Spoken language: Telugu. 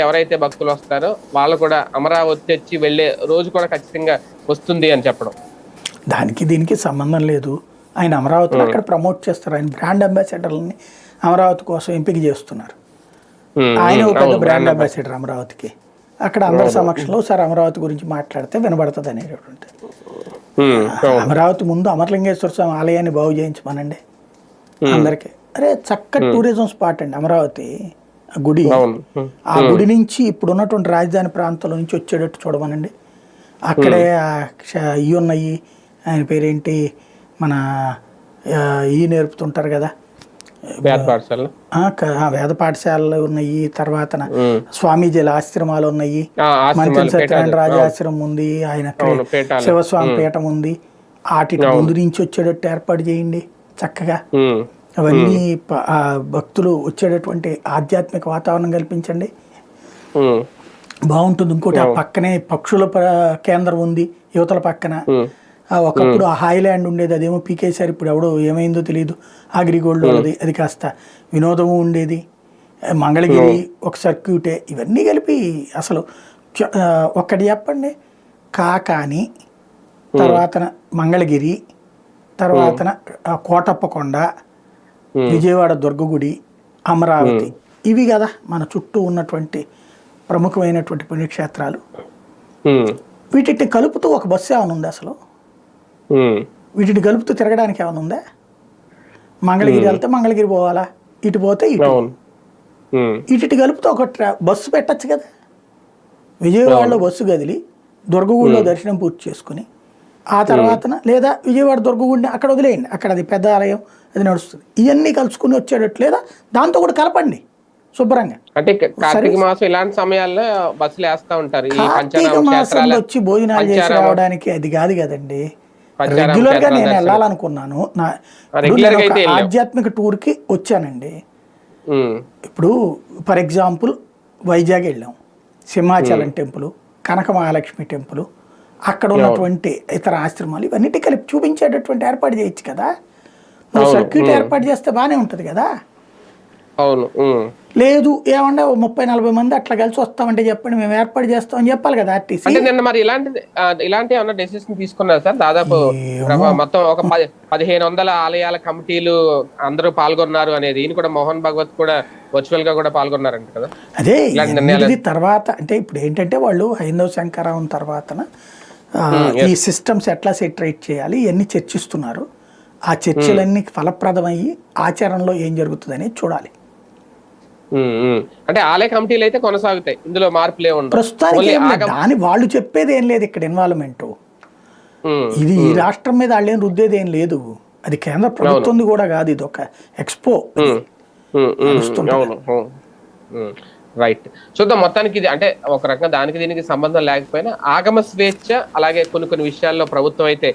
ఎవరైతే భక్తులు వస్తారో వాళ్ళు కూడా అమరావతి తెచ్చి వెళ్ళే రోజు కూడా ఖచ్చితంగా వస్తుంది అని చెప్పడం. దానికి దీనికి సంబంధం లేదు. ఆయన అమరావతిని అక్కడ ప్రమోట్ చేస్తారు. ఆయన బ్రాండ్ అంబాసిడర్లని అమరావతి కోసం ఎంపిక చేస్తున్నారు. ఆయన ఒక పెద్ద బ్రాండ్ అంబాసిడర్ అమరావతికి. అక్కడ అందరి సమక్షంలో సార్ అమరావతి గురించి మాట్లాడితే వినబడుతుంది అనేటటువంటి. అమరావతి ముందు అమరలింగేశ్వర స్వామి ఆలయాన్ని బాగు చేయించమనండి అందరికీ. అరే చక్కటి టూరిజం స్పాట్ అండి అమరావతి గుడి. ఆ గుడి నుంచి ఇప్పుడు ఉన్నటువంటి రాజధాని ప్రాంతంలో నుంచి వచ్చేటట్టు చూడమనండి. అక్కడే ఇవి ఉన్నాయి, ఆయన పేరేంటి, మన ఇవి నేర్పుతుంటారు కదా, వేద పాఠశాలలు ఉన్నాయి, తర్వాత స్వామీజీల ఆశ్రమాలు ఉన్నాయి, మంత్రి సత్యనారాయణ రాజాశ్రమం ఉంది, ఆయన శివస్వామి పీఠం ఉంది. వాటి ముందు నుంచి వచ్చేటట్టు ఏర్పాటు చేయండి చక్కగా. అవన్నీ భక్తులు వచ్చేటటువంటి ఆధ్యాత్మిక వాతావరణం కల్పించండి, బాగుంటుంది. ఇంకోటి ఆ పక్కనే పక్షుల కేంద్రం ఉంది యువతల పక్కన. ఒకప్పుడు ఆ హాయిలాండ్ ఉండేది, అదేమో పీకేశారు. ఇప్పుడు ఎవడో ఏమైందో తెలియదు. అగ్రిగోల్డ్ వాళ్ళది, అది కాస్త వినోదము ఉండేది. మంగళగిరి ఒక సర్క్యూటే. ఇవన్నీ కలిపి అసలు ఒక్కటి చెప్పండి, కాకాని తర్వాత మంగళగిరి, తర్వాత కోటప్పకొండ, విజయవాడ దుర్గగుడి, అమరావతి, ఇవి కదా మన చుట్టూ ఉన్నటువంటి ప్రముఖమైనటువంటి పుణ్యక్షేత్రాలు. వీటిని కలుపుతూ ఒక బస్సు ఏమైనా ఉంది అసలు? వీటిని కలుపుతూ తిరగడానికి ఏమైనా ఉందా? మంగళగిరి వెళ్తే మంగళగిరి పోవాలా, ఇటు పోతే ఇటు, ఇటు కలుపుతూ ఒక బస్సు పెట్టచ్చు కదా. విజయవాడలో బస్సు కదిలి దుర్గగుడిలో దర్శనం పూర్తి చేసుకుని ఆ తర్వాత, లేదా విజయవాడ దుర్గగుడిని అక్కడ వదిలేయండి, అక్కడ అది పెద్ద ఆలయం, అది నడుస్తుంది. ఇవన్నీ కలుసుకుని వచ్చేటట్టు, లేదా దాంతో కూడా కలపండి శుభ్రంగా. అంటే కార్తీక మాసం ఇలాంటి సమయాల్లో బస్సులు వేస్తా ఉంటారు. కార్తీక మాసంలో వచ్చి భోజనాలు చేసి రావడానికి అది కాదు కదండి. రెగ్యులర్ గా నేను వెళ్ళాలనుకున్నాను, ఆధ్యాత్మిక టూర్ కి వచ్చానండి. ఇప్పుడు ఫర్ ఎగ్జాంపుల్ వైజాగ్ వెళ్ళాం, సింహాచలం టెంపుల్, కనక మహాలక్ష్మి టెంపుల్, అక్కడ ఉన్నటువంటి ఇతర ఆశ్రమాలు, ఇవన్నిటి కలిపి చూపించేటటువంటి ఏర్పాటు చేయొచ్చు కదా. నువ్వు సర్క్యూట్ ఏర్పాటు చేస్తే బాగానే ఉంటుంది కదా. అవును. లేదు ఏమన్నా 30-40 మంది అట్లా కలిసి వస్తామంటే చెప్పండి, మేము ఏర్పాటు చేస్తామని చెప్పాలి కదా ఆర్టీసీ. అంటే నిన్న మరి ఇలాంటి ఏమన్నా డెసిషన్ తీసుకున్నారు సార్? దాదాపు మొత్తం ఒక 1500 ఆలయాల కమిటీలు అందరూ పాల్గొన్నారు అనేది, ఈయన కూడా మోహన్ భగవత్ కూడా వర్చువల్ గా కూడా పాల్గొన్నారంట కదా. అదే తర్వాత అంటే ఇప్పుడు ఏంటంటే వాళ్ళు హైందవ శంకరం తర్వాత ఈ సిస్టమ్స్ ఎట్లా సెటరేట్ చేయాలి ఇవన్నీ చర్చిస్తున్నారు. ఆ చర్చలన్నీ ఫలప్రదమయ్యి ఆచరణలో ఏం జరుగుతుందని చూడాలి. అంటే ఆలయ కమిటీలు అయితే కొనసాగుతాయి, ఇందులో మార్పులే ఉండవు ప్రస్తుతానికి. దాని వాళ్ళు చెప్పేది ఏం లేదు ఇక్కడ ఇన్వాల్వ్మెంట్. ఇది ఈ రాష్ట్రం మీద వాళ్ళు ఏం రుద్దేది ఏం లేదు. అది కేంద్ర ప్రభుత్వం కూడా కాదు, ఇది ఒక ఎక్స్పో. రైట్. చూద్దాం. మొత్తానికి ఇది అంటే ఒక రకంగా దానికి దీనికి సంబంధం లేకపోయినా ఆగమ స్వేచ్ఛ, అలాగే కొన్ని విషయాల్లో ప్రభుత్వం అయితే